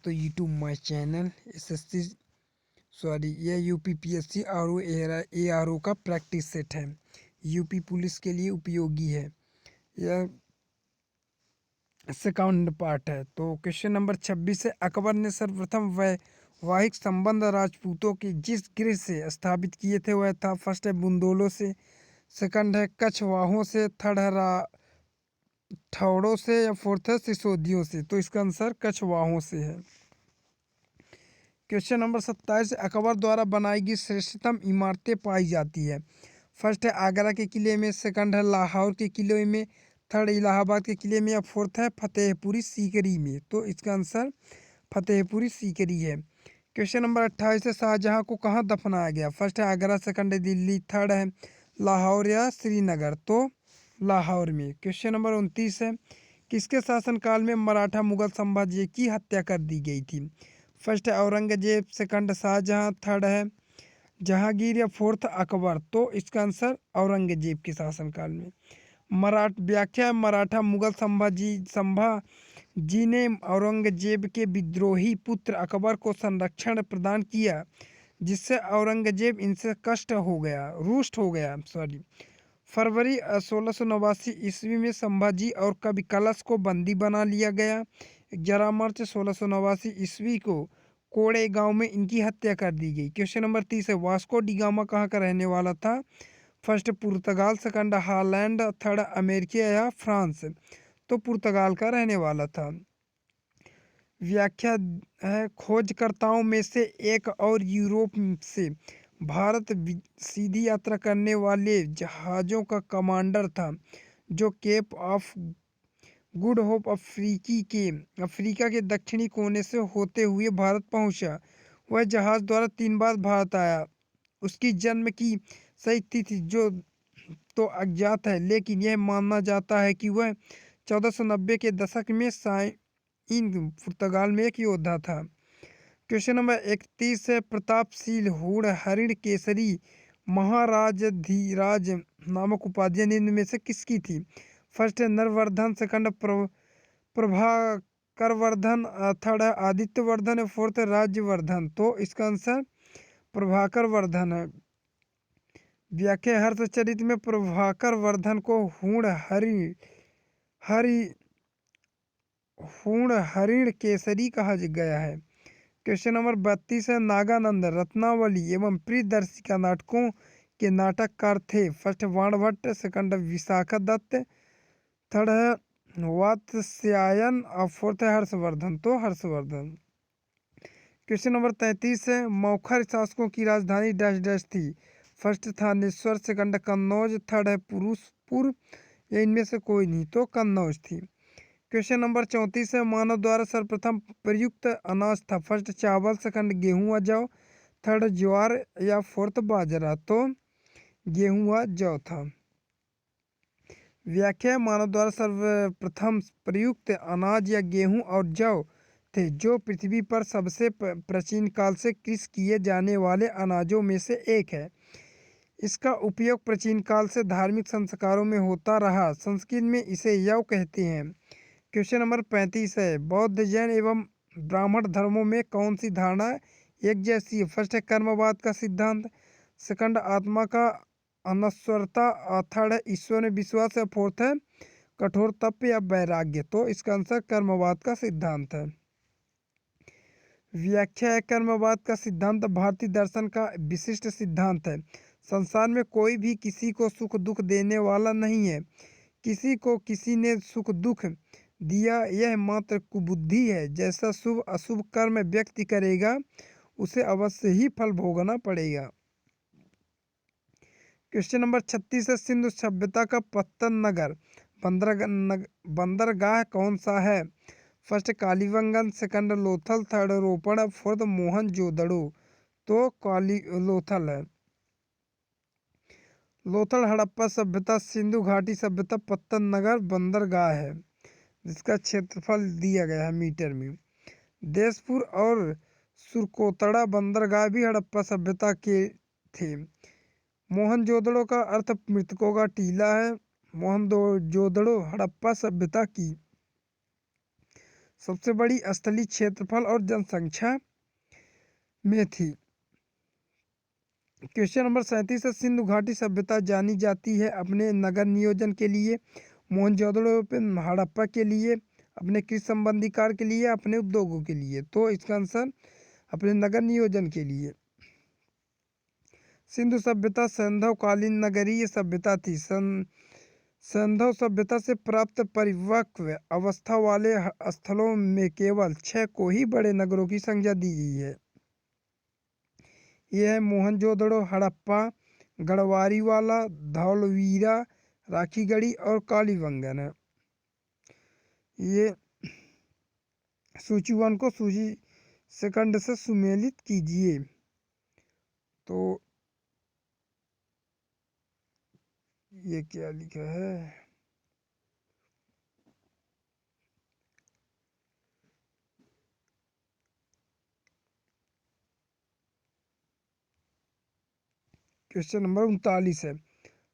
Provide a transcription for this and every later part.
तो YouTube my channel SSC यह UPPSC R A R O का प्रैक्टिस सेट है। यूपी पुलिस के लिए उपयोगी है। यह सेकंड पार्ट है। तो क्वेश्चन नंबर 26 है, अकबर ने सर्वप्रथम वैवाहिक संबंध राजपूतों के जिस गृह से स्थापित किए थे वह था, फर्स्ट है बुंदोलों से, सेकंड है कछवाहों से, थर्ड है ठौड़ों से, या फोर्थ है सिसोदियों से। तो इसका आंसर कछवाहों से है। क्वेश्चन नंबर 27, अकबर द्वारा बनाई गई श्रेष्ठतम इमारतें पाई जाती है। फर्स्ट है आगरा के किले में, सेकंड है लाहौर के किले में, थर्ड इलाहाबाद के किले में, या फोर्थ है फतेहपुरी सीकरी में। तो इसका आंसर फतेहपुरी सीकरी है। क्वेश्चन नंबर 28 है, शाहजहां को कहाँ दफनाया गया। फर्स्ट है आगरा, सेकंड है दिल्ली, थर्ड है लाहौर या श्रीनगर। तो लाहौर में। क्वेश्चन नंबर 29 है, किसके शासनकाल में मराठा मुगल साम्राज्य की हत्या कर दी गई थी। फर्स्ट है औरंगजेब, सेकंड शाहजहां, थर्ड है जहांगीर, या फोर्थ अकबर। तो इसका आंसर औरंगजेब के शासनकाल में। व्याख्या, मराठा मुगल संभाजी ने औरंगजेब के विद्रोही पुत्र अकबर को संरक्षण प्रदान किया, जिससे औरंगजेब इनसे रुष्ट हो गया। फरवरी 1689 ईस्वी में संभाजी और कवि कलश को बंदी बना लिया गया। 11 मार्च 1689 ईस्वी को कोड़े गांव में इनकी हत्या कर दी गई। क्वेश्चन नंबर 30 है, वास्को डी गामा कहाँ का रहने वाला था। फर्स्ट पुर्तगाल, सेकंड हॉलैंड, थर्ड अमेरिका या फ्रांस। तो पुर्तगाल का रहने वाला था। व्याख्या है, खोजकर्ताओं में से एक और यूरोप से भारत सीधी यात्रा करने वाले जहाज़ों का कमांडर था, जो Cape of Good Hope Africa के दक्षिणी कोने से होते हुए भारत पहुंचा। वह जहाज द्वारा 3 बार भारत आया। उसकी जन्म की सही तिथि जो तो अज्ञात है, लेकिन यह माना जाता है कि वह 1490 के दशक में पुर्तगाल में एक योद्धा था। क्वेश्चन नंबर 31 है, प्रतापशील हूण हरिण केसरी महाराजधिराज नामक उपाधियां निम्न में से किसकी थी। फर्स्ट है नरवर्धन, सेकंड प्रभाकरवर्धन, थर्ड है आदित्यवर्धन, फोर्थ है राज्यवर्धन। तो इसका आंसर प्रभाकर वर्धन है। व्याख्या, हर्षचरित में प्रभाकर वर्धन को हूण हरिण केसरी कहा गया है। क्वेश्चन नंबर 32 है, नागानंद रत्नावली एवं प्रियदर्शिका नाटकों के नाटककार थे। First Banabhatta, second Vishakha Datta, third है वात्स्यायन, और फोर्थ है हर्षवर्धन। तो हर्षवर्धन। क्वेश्चन नंबर 33 है, मौखर शासकों की राजधानी डैश डैश थी। First Thaneshwar, second Kannauj, third है पुरुषपुर, या इनमें से कोई नहीं। तो कन्नौज थी। क्वेश्चन नंबर 34 है, मानव द्वारा सर्वप्रथम प्रयुक्त अनाज था। फर्स्ट चावल, सेकंड गेहूं व जौ, थर्ड ज्वार, या फोर्थ बाजरा। तो गेहूं व जौ था। व्याख्या, मानव द्वारा सर्वप्रथम प्रयुक्त अनाज या गेहूं और जौ थे, जो पृथ्वी पर सबसे प्राचीन काल से कृषि किए जाने वाले अनाजों में से एक है। इसका उपयोग प्राचीन काल से धार्मिक संस्कारों में होता रहा। संस्कृत में इसे यव कहते हैं। क्वेश्चन नंबर 35 है, बौद्ध, जैन एवं ब्राह्मण धर्मों में कौन सी धारणा एक जैसी है। फर्स्ट है कर्मवाद का सिद्धांत, सेकंड आत्मा का अनश्वरता, थर्ड है ईश्वर में विश्वास, है फोर्थ है कठोर तप या वैराग्य। तो इसका आंसर कर्मवाद का सिद्धांत है। व्याख्या है, कर्मवाद का सिद्धांत भारतीय दर्शन का विशिष्ट सिद्धांत है। संसार में कोई भी किसी को सुख दुख देने वाला नहीं है। किसी को किसी ने सुख दुख दिया, यह मात्र कुबुद्धि है। जैसा शुभ अशुभ कर्म व्यक्ति करेगा, उसे अवश्य ही फल भोगना पड़ेगा। क्वेश्चन नंबर 36 है, सिंधु सभ्यता का पत्तन नगर बंदरगाह कौन सा है। First Kalibangan, second Lothal, third Ropar, fourth Mohenjodaro. तो लोथल है। लोथल हड़प्पा सभ्यता, सिंधु घाटी सभ्यता, पत्तन नगर बंदरगाह है, जिसका क्षेत्रफल दिया गया है मीटर में। देशपुर और सुरकोतड़ा बंदरगाह भी हड़प्पा सभ्यता के थे। मोहनजोदड़ो का अर्थ मृतकों का टीला है। मोहनजोदड़ो हड़प्पा सभ्यता की सबसे बड़ी स्थलीय क्षेत्रफल और जनसंख्या में थी। क्वेश्चन नंबर 37 है, सिंधु घाटी सभ्यता जानी जाती है अपने नगर नियोजन के लिए, मोहनजोदड़ो पे हड़प्पा के लिए, अपने कृषि संबंधी कार्य के लिए, अपने उद्योगों के लिए। तो इसका आंसर अपने नगर नियोजन के लिए। सिंधु सभ्यता सैंधवकालीन नगरीय सभ्यता थी। सैंधव सभ्यता से प्राप्त परिपक्व अवस्था वाले स्थलों में केवल 6 को ही बड़े नगरों की संज्ञा दी गई है। यह है मोहनजोदड़ो, हड़प्पा, गढ़वारीवाला, धौलवीरा, राखीगढ़ी और कालीबंगन है। ये सूची 1 को सूची सेकंड से सुमेलित कीजिए। तो ये क्या लिखा है, क्वेश्चन नंबर 39 है,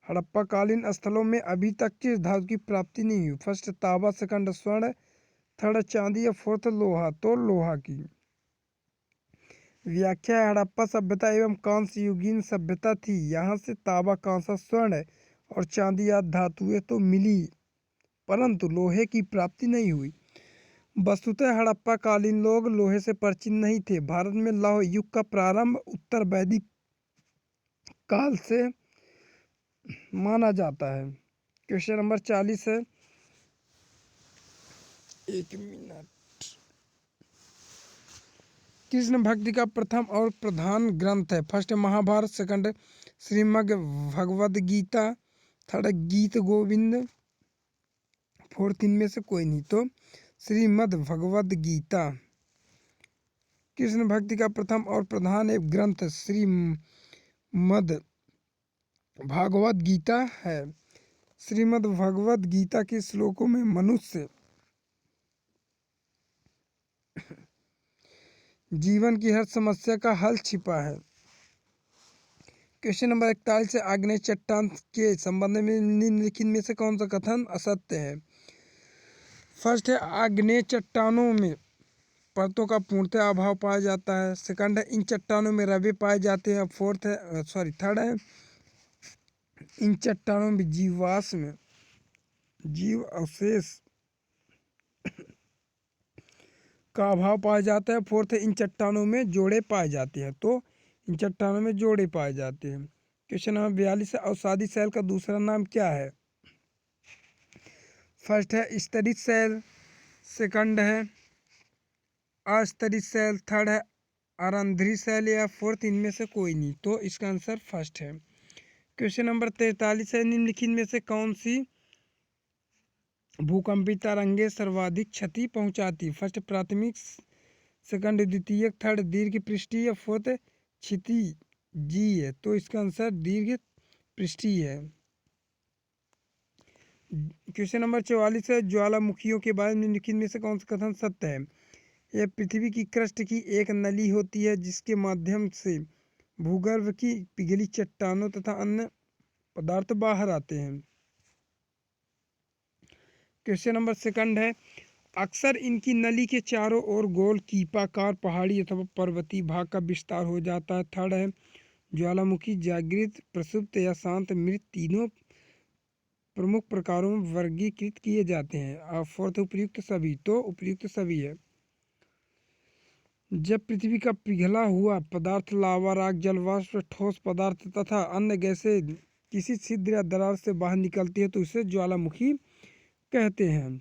हड़प्पा कालीन स्थलों में अभी तक किस धातु की प्राप्ति नहीं हुई? फर्स्ट तांबा, सेकंड स्वर्ण, थर्ड चांदी या फोर्थ लोहा? तो लोहा की। व्याख्या है, हड़प्पा सभ्यता एवं कांस्य युगीन सभ्यता थी। यहाँ से तांबा, कांसा, स्वर्ण और चांदी आदि धातुएं तो मिली, परंतु लोहे की प्राप्ति नहीं हुई। वस्तुतः हड़प्पा कालीन लोग लोहे से परिचित नहीं थे। भारत में लौह युग का प्रारंभ उत्तर वैदिक काल से माना जाता है। क्वेश्चन नंबर 40 है, एक मिनट, कृष्ण भक्ति का प्रथम और प्रधान ग्रंथ है? First Mahabharata, second Shrimad Bhagavad Gita, third Geet Govind, fourth इनमें से कोई नहीं। तो श्रीमद् भगवद गीता कृष्ण भक्ति का प्रथम और प्रधान एक ग्रंथ श्रीमद् भागवत गीता है। श्रीमद् भगवत गीता के श्लोकों में मनुष्य जीवन की हर समस्या का हल छिपा है। क्वेश्चन नंबर 41 है, आग्नेय चट्टान के संबंध में निम्नलिखित में से कौन सा कथन असत्य है? फर्स्ट है, आग्नेय चट्टानों में परतों का पूर्णतः अभाव पाया जाता है। सेकंड है, इन चट्टानों में रवे पाए जाते हैं। फोर्थ है थर्ड है, इन चट्टानों में जीवाश्म जीव अवशेष का अभाव पाया जाता है। फोर्थ है, इन चट्टानों में जोड़े पाए जाते हैं। तो इन चट्टानों में जोड़े पाए जाते हैं। क्वेश्चन नंबर 42 है, अवसादी सेल का दूसरा नाम क्या है? फर्स्ट है स्तरित सेल, सेकंड है अस्तरित सेल, थर्ड है अरंध्री सेल या फोर्थ इनमें से कोई नहीं। तो इसका आंसर फर्स्ट है। क्वेश्चन नंबर 43 है, निम्नलिखित में से कौन सी भूकंपी तरंगे सर्वाधिक क्षति पहुंचाती? फर्स्ट प्राथमिक, सेकंड द्वितीयक, थर्ड दीर्घ पृष्ठीय या फोर्थ क्षितिजीय? तो इसका आंसर दीर्घ पृष्ठीय है। क्वेश्चन नंबर 44 है, ज्वालामुखियों के बारे में निम्नलिखित में से कौन सा कथन सत्य है? यह पृथ्वी की क्रस्ट की एक नली होती है जिसके माध्यम से भूगर्भ की पिघली चट्टानों तथा अन्य पदार्थ बाहर आते हैं। क्वेश्चन नंबर सेकंड है, अक्सर इनकी नली के चारों ओर गोल कीपाकार पहाड़ी अथवा पर्वतीय भाग का विस्तार हो जाता है। थर्ड है, ज्वालामुखी जागृत, प्रसुप्त या शांत मृत तीनों प्रमुख प्रकारों में वर्गीकृत किए जाते हैं। और फोर्थ उपयुक्त सभी। तो उपयुक्त सभी है। जब पृथ्वी का पिघला हुआ पदार्थ लावा, राख, जलवाष्प, ठोस पदार्थ तथा अन्य गैसें किसी छिद्र या दरार से बाहर निकलती है तो इसे ज्वालामुखी कहते हैं।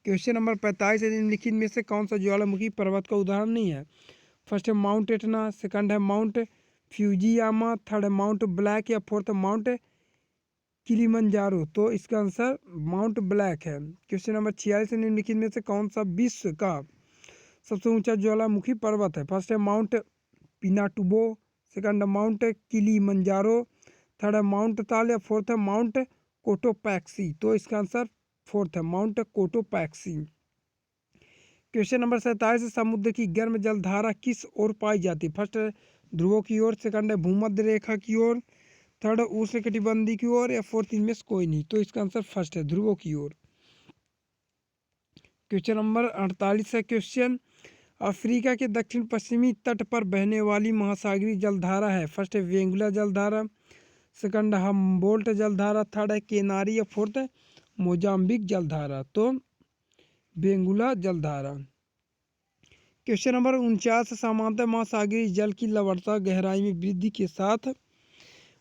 क्वेश्चन नंबर 45 है, निम्नलिखित में से कौन सा ज्वालामुखी पर्वत का उदाहरण नहीं है? फर्स्ट है माउंट एटना, सेकंड है माउंट फ्यूजियामा, थर्ड है माउंट ब्लैक या फोर्थ माउंट किलिमंजारो? तो इसका आंसर माउंट ब्लैक है। क्वेश्चन नंबर 46 है, निम्नलिखित में से कौन सा विश्व का सबसे ऊंचा ज्वालामुखी पर्वत है? फर्स्ट है माउंट पिनाटुबो, सेकंड है माउंट किलिमंजारो, थर्ड है माउंट ताल या फोर्थ है माउंट कोटोपैक्सी? तो इसका आंसर फोर्थ है माउंट कोटोपैक्सी। क्वेश्चन नंबर 47 है, समुद्र की गर्म जलधारा किस ओर पाई जाती है? फर्स्ट है ध्रुवों की ओर, सेकंड है भूमध्य रेखा की ओर, थर्ड है उष्णकटिबंधीय की ओर या फोर्थ इनमें से कोई नहीं। तो इसका आंसर फर्स्ट है ध्रुवों की ओर। क्वेश्चन नंबर 48 है क्वेश्चन, अफ्रीका के दक्षिण पश्चिमी तट पर बहने वाली महासागरीय जलधारा है। फर्स्ट है वेंगुला जलधारा, सेकंड हम्बोल्ट जलधारा, थर्ड है केनारी या फोर्थ है मोजाम्बिक जलधारा। तो वेंगुला जलधारा। क्वेश्चन नंबर 49, समांतर महासागरीय जल की लवणता गहराई में वृद्धि के साथ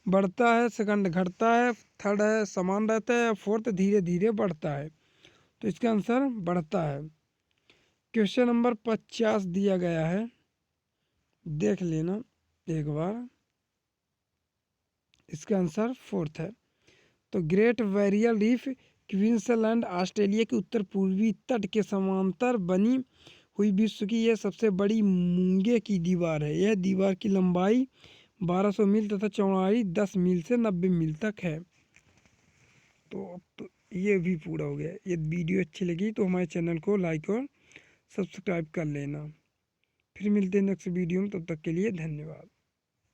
बढ़ता है, सेकंड घटता है, थर्ड है समान रहता है, फोर्थ धीरे धीरे बढ़ता है। तो इसका आंसर बढ़ता है। क्वेश्चन नंबर 50 दिया गया है, देख लेना एक बार। इसका आंसर फोर्थ है। तो great barrier reef Queensland Australia के उत्तर पूर्वी तट के समांतर बनी हुई विश्व की यह सबसे बड़ी मूंगे की दीवार है। यह दीवार की लंबाई 1200 मील तथा चौड़ाई 10 मील से 90 मील तक है। तो अब तो ये भी पूरा हो गया। ये वीडियो अच्छी लगी तो हमारे चैनल को लाइक और सब्सक्राइब कर लेना। फिर मिलते हैं नेक्स्ट वीडियो में, तब तक के लिए धन्यवाद।